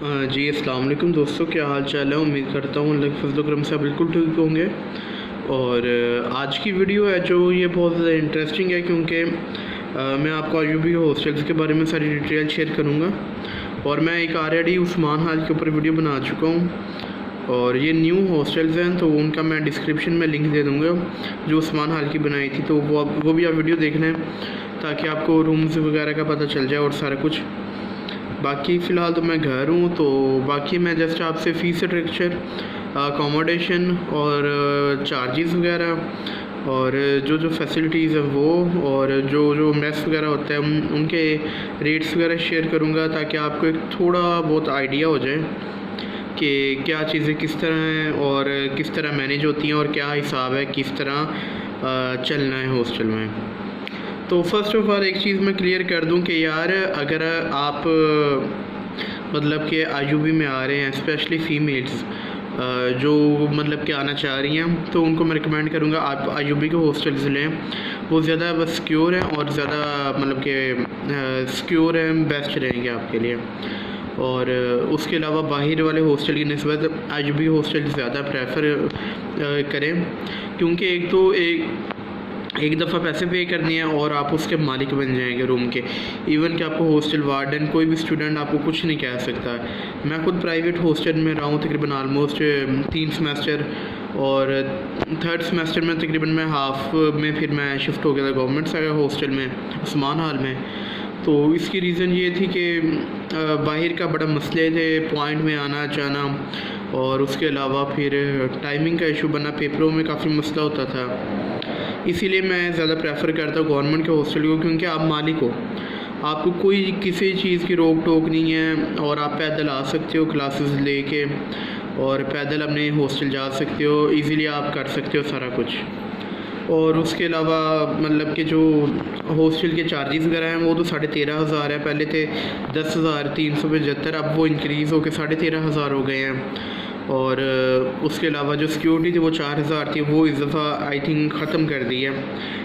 जी अस्सलाम वालेकुम दोस्तों, क्या हाल चाल है। उम्मीद करता हूँ अल्लाह के फज़ल व करम से आप बिल्कुल ठीक होंगे। और आज की वीडियो है जो ये बहुत ज़्यादा इंटरेस्टिंग है क्योंकि मैं आपको आईयूबी हॉस्टल्स के बारे में सारी डिटेल शेयर करूँगा। और मैं एक ऑलरेडी उस्मान हाल के ऊपर वीडियो बना चुका हूँ और ये न्यू हॉस्टल्स हैं तो उनका मैं डिस्क्रिप्शन में लिंक दे दूँगा जो उस्मान हाल की बनाई थी, तो वो भी आप वीडियो देख लें ताकि आपको रूम्स वगैरह का पता चल जाए और सारा कुछ। बाकी फ़िलहाल तो मैं घर हूँ, तो बाकी मैं जस्ट आपसे फ़ीस स्ट्रक्चर, अकोमोडेशन और चार्जेस वगैरह और जो फैसिलिटीज़ हैं वो और जो मेस वगैरह होता है उनके रेट्स वगैरह शेयर करूँगा ताकि आपको एक थोड़ा बहुत आइडिया हो जाए कि क्या चीज़ें किस तरह हैं और किस तरह मैनेज होती हैं और क्या हिसाब है, किस तरह चलना है हॉस्टल में। तो फर्स्ट ऑफ़ ऑल एक चीज़ मैं क्लियर कर दूं कि यार अगर आप मतलब कि आईयूबी में आ रहे हैं, स्पेशली फ़ीमेल्स जो मतलब कि आना चाह रही हैं, तो उनको मैं रिकमेंड करूंगा आप आईयूबी के हॉस्टल्स लें। वो ज़्यादा बस सिक्योर हैं और ज़्यादा मतलब कि सिक्योर हैं, बेस्ट रहेंगे आपके लिए। और उसके अलावा बाहर वाले हॉस्टल की निस्बत आईयूबी हॉस्टल ज़्यादा प्रेफर करें क्योंकि एक दफ़ा पैसे पे करनी है और आप उसके मालिक बन जाएंगे रूम के। इवन कि आपको हॉस्टल वार्डन कोई भी स्टूडेंट आपको कुछ नहीं कह सकता। मैं खुद प्राइवेट हॉस्टल में रहा हूँ तकरीबन ऑलमोस्ट 3 सेमेस्टर और 3rd सेमेस्टर में तकरीबन मैं हाफ में फिर मैं शिफ्ट हो गया था गवर्नमेंट हॉस्टल में उस्मान हाल में। तो इसकी रीज़न ये थी कि बाहर का बड़ा मसले थे, पॉइंट में आना जाना और उसके अलावा फिर टाइमिंग का इशू बना, पेपरों में काफ़ी मसला होता था। इसीलिए मैं ज़्यादा प्रेफर करता हूँ गवर्नमेंट के हॉस्टल को क्योंकि आप मालिक हो, आपको कोई किसी चीज़ की रोक टोक नहीं है और आप पैदल आ सकते हो क्लासेस लेके और पैदल अपने हॉस्टल जा सकते हो, इजीली आप कर सकते हो सारा कुछ। और उसके अलावा मतलब कि जो हॉस्टल के चार्जेस वगैरह हैं वो तो 13,500 है, पहले थे 10,375, अब वो इंक्रीज़ होकर 13,500 हो गए हैं। और उसके अलावा जो सिक्योरिटी थी वो 4,000 थी, वो इस दफ़ा आई थिंक ख़त्म कर दी है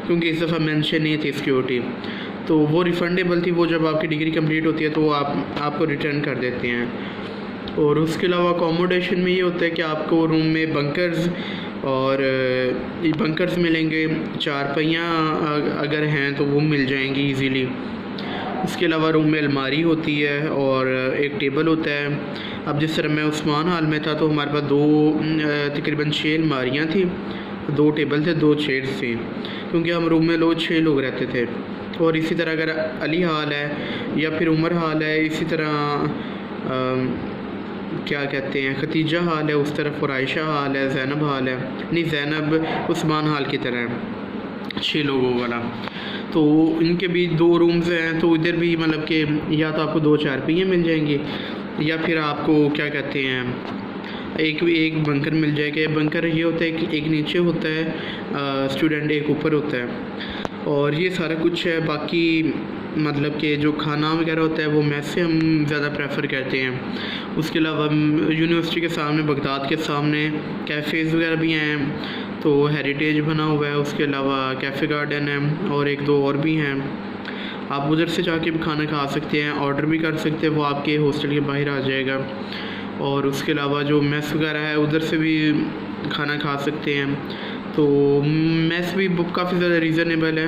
क्योंकि इस दफ़ा मेंशन नहीं थी सिक्योरिटी, तो वो रिफ़ंडेबल थी। वो जब आपकी डिग्री कंप्लीट होती है तो वो आपको रिटर्न कर देते हैं। और उसके अलावा अकोमोडेशन में ये होता है कि आपको रूम में बंकर्स मिलेंगे, 4 पहियाँ अगर हैं तो वो मिल जाएंगी ईज़िली। उसके अलावा रूम में अलमारी होती है और एक टेबल होता है। अब जिस तरह मैं उस्मान हाल में था तो हमारे पास तकरीबन 6 अलमारियाँ थी, 2 टेबल थे, 2 चेयर्स थी क्योंकि हम रूम में 6 लोग रहते थे। और इसी तरह अगर अली हाल है या फिर उमर हाल है, इसी तरह क्या कहते हैं खतीजा हाल है उस तरफ, और आयशा हाल है, ज़ैनब हाल है, नहीं ज़ैनब उस्मान हाल की तरह है 6 लोगों वाला। तो इनके भी 2 रूम्स हैं, तो इधर भी मतलब कि या तो आपको 2 4 मिल जाएंगे या फिर आपको क्या कहते हैं एक बंकर मिल जाएगा। बंकर ये होता है कि एक नीचे होता है स्टूडेंट, एक ऊपर होता है और ये सारा कुछ है। बाकी मतलब कि जो खाना वगैरह होता है वो मैस से हम ज़्यादा प्रेफर करते हैं। उसके अलावा यूनिवर्सिटी के सामने, बगदाद के सामने कैफ़ेज़ वगैरह भी हैं, तो हेरिटेज बना हुआ है, उसके अलावा कैफ़े गार्डन है और 1-2 और भी हैं। आप उधर से जाके भी खाना खा सकते हैं, ऑर्डर भी कर सकते हैं, वो आपके हॉस्टल के बाहर आ जाएगा। और उसके अलावा जो मेस वगैरह है उधर से भी खाना खा सकते हैं, तो मेस भी काफ़ी ज़्यादा रीज़नेबल है।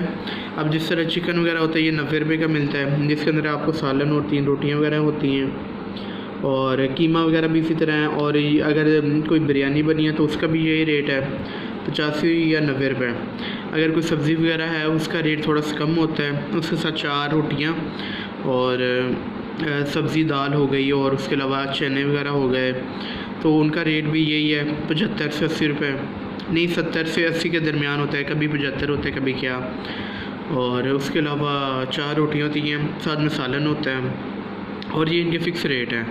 अब जिस तरह चिकन वगैरह होता है ये 90 रुपये का मिलता है, जिसके अंदर आपको सालन और 3 रोटियाँ वगैरह होती हैं और कीमा वगैरह भी इसी तरह है। और अगर कोई बिरयानी बनी है तो उसका भी यही रेट है, 85 या 90 रुपये। अगर कोई सब्ज़ी वगैरह है उसका रेट थोड़ा सा कम होता है, उसके साथ 4 रोटियाँ और सब्ज़ी दाल हो गई और उसके अलावा चने वगैरह हो गए, तो उनका रेट भी यही है 75 से 80 रुपये, नहीं 70 से 80 के दरमियान होता है, कभी 75 होता है कभी क्या। और उसके अलावा 4 रोटियाँ होती हैं, साथ में सालन होता है और ये इनके फ़िक्स रेट है।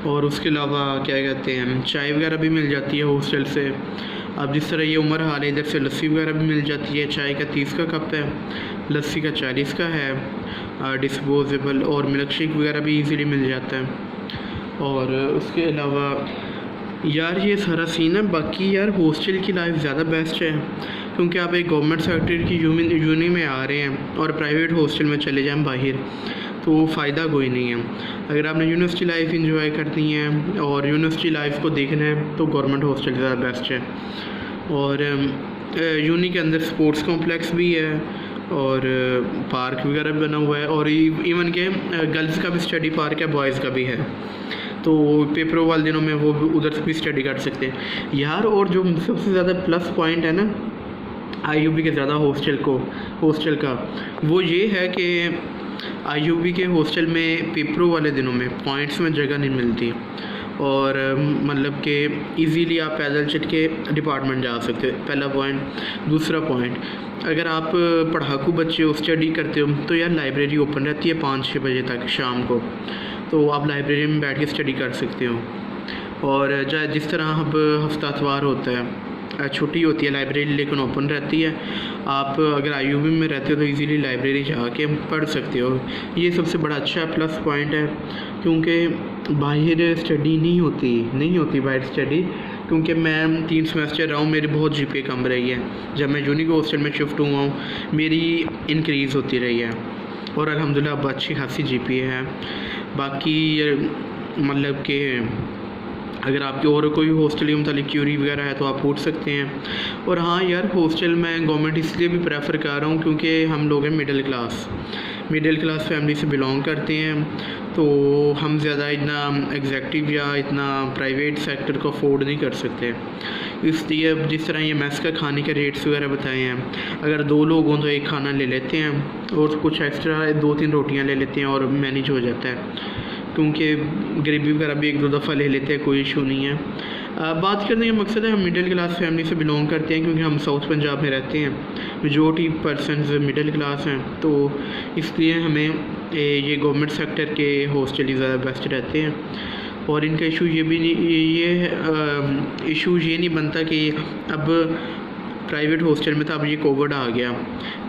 और उसके अलावा क्या कहते हैं चाय वगैरह भी मिल जाती है हॉस्टल से। अब जिस तरह ये उमर हाल है, इधर से लस्सी वगैरह भी मिल जाती है, चाय का 30 का कप है, लस्सी का 40 का है डिस्पोजेबल, और मिल्क शेक वगैरह भी इजीली मिल जाता है। और उसके अलावा यार ये सारा सीन है। बाकी यार हॉस्टल की लाइफ ज़्यादा बेस्ट है क्योंकि आप एक गवर्नमेंट सेक्टर की यूनी में आ रहे हैं और प्राइवेट हॉस्टल में चले जाएं बाहर तो फ़ायदा कोई नहीं है। अगर आपने यूनिवर्सिटी लाइफ इंजॉय करनी है और यूनिवर्सिटी लाइफ को देखना है तो गवर्नमेंट हॉस्टल ज़्यादा बेस्ट है। और यूनी के अंदर स्पोर्ट्स कॉम्प्लेक्स भी है और पार्क वगैरह भी बना हुआ है, और इवन के गर्ल्स का भी स्टडी पार्क है, बॉयज़ का भी है। तो पेपरों वाले दिनों में वो उधर से भी स्टडी कर सकते हैं यार। और जो सबसे ज़्यादा प्लस पॉइंट है ना आईयूबी के ज़्यादा हॉस्टल का, वो ये है कि आईयूबी के हॉस्टल में पेपरों वाले दिनों में पॉइंट्स में जगह नहीं मिलती, और मतलब कि इजीली आप पैदल चल के डिपार्टमेंट जा सकते हो, पहला पॉइंट। दूसरा पॉइंट, अगर आप पढ़ाकू बच्चे हो, स्टडी करते हो, तो यार लाइब्रेरी ओपन रहती है 5-6 बजे तक शाम को, तो आप लाइब्रेरी में बैठ के स्टडी कर सकते हो। और चाहे जिस तरह अब हफ्तावार होता है, छुट्टी होती है, लाइब्रेरी लेकिन ओपन रहती है। आप अगर आईयूबी में रहते हो तो इजीली लाइब्रेरी जाके पढ़ सकते हो। ये सबसे बड़ा अच्छा प्लस पॉइंट है, क्योंकि बाहर स्टडी नहीं होती बाहर स्टडी, क्योंकि मैं 3 सेमेस्टर रहा हूँ, मेरी बहुत जीपीए कम रही है। जब मैं जूनी के हॉस्टल में शिफ्ट हुआ हूँ मेरी इंक्रीज़ होती रही है, और अल्हम्दुलिल्लाह अब अच्छी खासी जीपीए है। बाकी मतलब कि अगर आपके और कोई हॉस्टल के मतलब क्यूरी वगैरह है तो आप पूछ सकते हैं। और हाँ यार, हॉस्टल में गवर्नमेंट इसलिए भी प्रेफर कर रहा हूँ क्योंकि हम लोग हैं मिडिल क्लास फैमिली से बिलोंग करते हैं, तो हम ज़्यादा इतना एग्जेक्टिव या इतना प्राइवेट सेक्टर को अफोर्ड नहीं कर सकते। इसलिए जिस तरह ये मेस का खाने के रेट्स वगैरह बताए हैं, अगर 2 लोग हों तो एक खाना ले लेते हैं और कुछ एक्स्ट्रा 2-3 रोटियाँ ले लेते हैं और मैनेज हो जाता है, क्योंकि गरीबी वगैरह भी 1-2 दफ़ा ले लेते हैं, कोई इशू नहीं है। बात करने का मकसद है हम मिडिल क्लास फैमिली से बिलोंग करते हैं, क्योंकि हम साउथ पंजाब में रहते हैं, मेजॉरिटी पर्सनस मिडिल क्लास हैं, तो इसलिए हमें ये गवर्नमेंट सेक्टर के हॉस्टल ही ज़्यादा बेस्ट रहते हैं। और इनका इशू ये भी नहीं, इशू ये नहीं बनता कि अब प्राइवेट हॉस्टल में था, अब ये कोविड आ गया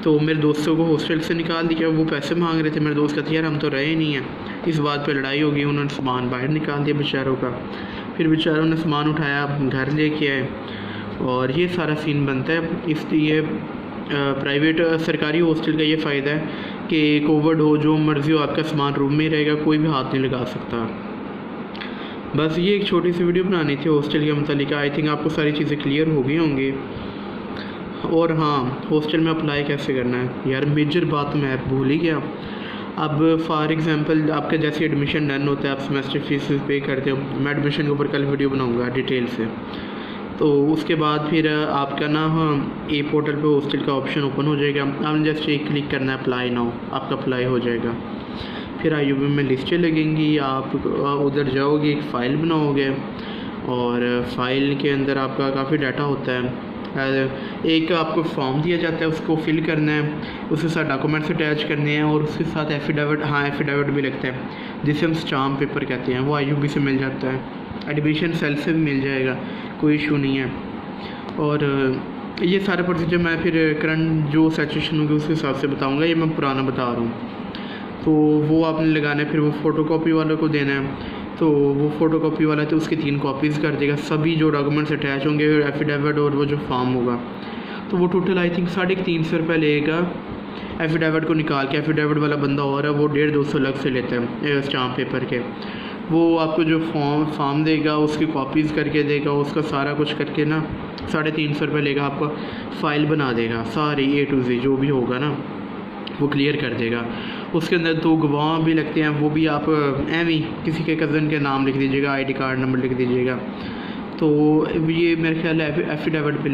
तो मेरे दोस्तों को हॉस्टल से निकाल दिया। वो पैसे मांग रहे थे, मेरे दोस्त कहते यार हम तो रहे नहीं हैं, इस बात पे लड़ाई हो गई, उन्होंने सामान बाहर निकाल दिया बेचारों का। फिर बेचारों ने सामान उठाया, घर लेके आए, और ये सारा सीन बनता है। इसलिए प्राइवेट सरकारी हॉस्टल का ये फ़ायदा है कि कोविड हो, जो मर्ज़ी हो, आपका सामान रूम में ही रहेगा, कोई भी हाथ नहीं लगा सकता। बस ये एक छोटी सी वीडियो बनानी थी हॉस्टल के मतलब। आई थिंक आपको सारी चीज़ें क्लियर हो गई होंगी। और हाँ, हॉस्टल में अप्लाई कैसे करना है यार, मेजर बात मैं भूल ही गया। अब फॉर एग्ज़ाम्पल आपका जैसे एडमिशन डन होता है, आप सेमेस्टर फीस पे करते हो, मैं एडमिशन के ऊपर कल वीडियो बनाऊंगा डिटेल से। तो उसके बाद फिर आपका ना ए पोर्टल पे हॉस्टल का ऑप्शन ओपन हो जाएगा, आपने जस्ट एक क्लिक करना है, अप्लाई नाउ, आपका अप्लाई हो जाएगा। फिर आईयूबी में लिस्टें लगेंगी, आप उधर जाओगे, एक फ़ाइल बनाओगे, और फाइल के अंदर आपका काफ़ी डाटा होता है। एक आपको फॉर्म दिया जाता है, उसको फिल करना है, उसके साथ डॉक्यूमेंट्स अटैच करने हैं, और उसके साथ एफिडेविट भी लगता है, जिसे हम स्टाम्प पेपर कहते हैं, वो आईयूबी से मिल जाता है, एडमिशन सेल से भी मिल जाएगा, कोई इशू नहीं है। और ये सारे प्रोसीजर मैं फिर करंट जो सिचुएशन होगी उस हिसाब से बताऊँगा, ये मैं पुराना बता रहा हूँ। तो वो आपने लगाना है, फिर वो फ़ोटोकॉपी वालों को देना है, तो वो फ़ोटोकॉपी वाला तो उसकी 3 कॉपीज़ कर देगा, सभी जो डॉक्यूमेंट्स अटैच होंगे, एफिडेविट और वो जो फॉर्म होगा, तो वो टोटल आई थिंक 350 रुपये लेगा एफिडेविट को निकाल के। एफिडेविट वाला बंदा और है वो 150-200 अलग से लेते हैं स्टाम्प पेपर के। वो आपको जो फॉर्म देगा उसकी कॉपीज़ करके देगा, उसका सारा कुछ करके ना 350 रुपये लेगा, आपको फ़ाइल बना देगा सारी A to Z जो भी होगा ना, वो क्लियर कर देगा। उसके अंदर 2 गवाह भी लगते हैं, वो भी आप एवं किसी के कज़न के नाम लिख दीजिएगा, आईडी कार्ड नंबर लिख दीजिएगा, तो ये मेरे ख्याल है एफिडेविट पे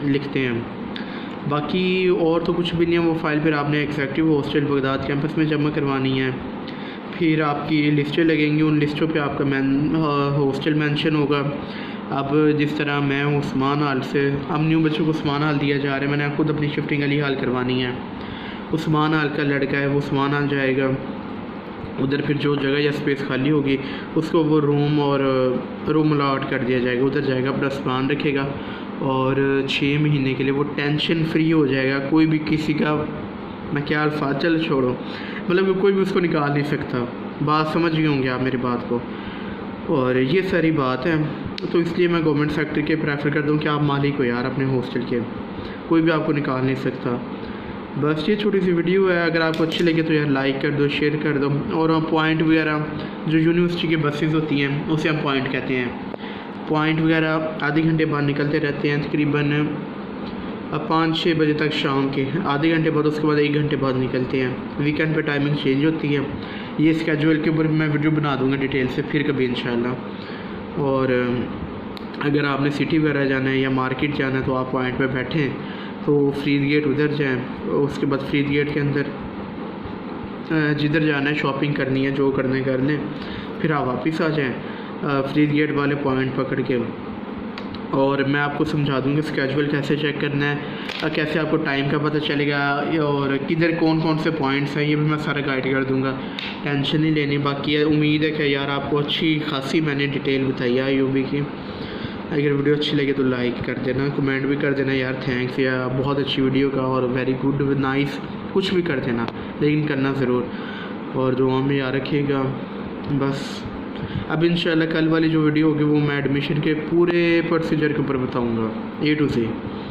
लिखते हैं। बाकी और तो कुछ भी नहीं है। वो फाइल फिर आपने एग्जेक्टिव हॉस्टल बगदाद कैंपस में जमा करवानी है, फिर आपकी लिस्टें लगेंगी, उन लिस्टों पे आपका हॉस्टल मेंशन होगा। अब जिस तरह मैं उस्मान हाल से, अब न्यू बच्चों को उस्मान हाल दिया जा रहा है, मैंने खुद अपनी शिफ्टिंग अली हाल करवानी है। उस्मान हाल का लड़का है, वो उस्मान हाल जाएगा, उधर फिर जो जगह या स्पेस खाली होगी उसको वो रूम अलॉट कर दिया जाएगा, उधर जाएगा, अपना सामान रखेगा, और 6 महीने के लिए वो टेंशन फ्री हो जाएगा। कोई भी किसी का, मैं क्या अल्फाज, चल छोड़ो, मतलब कोई भी उसको निकाल नहीं सकता। बात समझ गए होंगे आप मेरी बात को। और ये सारी बात है, तो इसलिए मैं गवर्नमेंट सेक्टर के प्रेफर करता हूँ कि आप मालिक हो यार अपने हॉस्टल के, कोई भी आपको निकाल नहीं सकता। बस ये छोटी सी वीडियो है, अगर आपको अच्छी लगे तो यार लाइक कर दो, शेयर कर दो। और पॉइंट वगैरह जो यूनिवर्सिटी की बसेस होती हैं उसे हम पॉइंट कहते हैं। पॉइंट वगैरह आधे घंटे बाद निकलते रहते हैं, तकरीबन 5-6 बजे तक शाम के, आधे घंटे बाद, उसके बाद 1 घंटे बाद निकलते हैं। वीकेंड पे टाइमिंग चेंज होती है। ये स्केजुअल के ऊपर मैं वीडियो बना दूंगा डिटेल से फिर कभी इंशाल्लाह। और अगर आपने सिटी वगैरह जाना है या मार्केट जाना है तो आप पॉइंट पे बैठें तो फ्रीद गेट उधर जाएं, उसके बाद फ्रीद गेट के अंदर जिधर जाना है, शॉपिंग करनी है, जो करना है कर लें, फिर आप वापस आ जाएं फ्रीद गेट वाले पॉइंट पकड़ के। और मैं आपको समझा दूँगा स्केजुअल कैसे चेक करना है, कैसे आपको टाइम का पता चलेगा, और किधर कौन कौन से पॉइंट्स हैं, ये भी मैं सारा गाइड कर दूँगा। टेंशन नहीं लेनी। बाकी उम्मीद है कि यार आपको अच्छी खासी मैंने डिटेल बताई है IOB की। अगर वीडियो अच्छी लगे तो लाइक कर देना, कमेंट भी कर देना यार थैंक्स या बहुत अच्छी वीडियो का और वेरी गुड नाइस, कुछ भी कर देना, लेकिन करना ज़रूर। और दुआ में याद रखिएगा। बस अब इंशाल्लाह कल वाली जो वीडियो होगी वो मैं एडमिशन के पूरे प्रोसीजर के ऊपर बताऊँगा A to Z।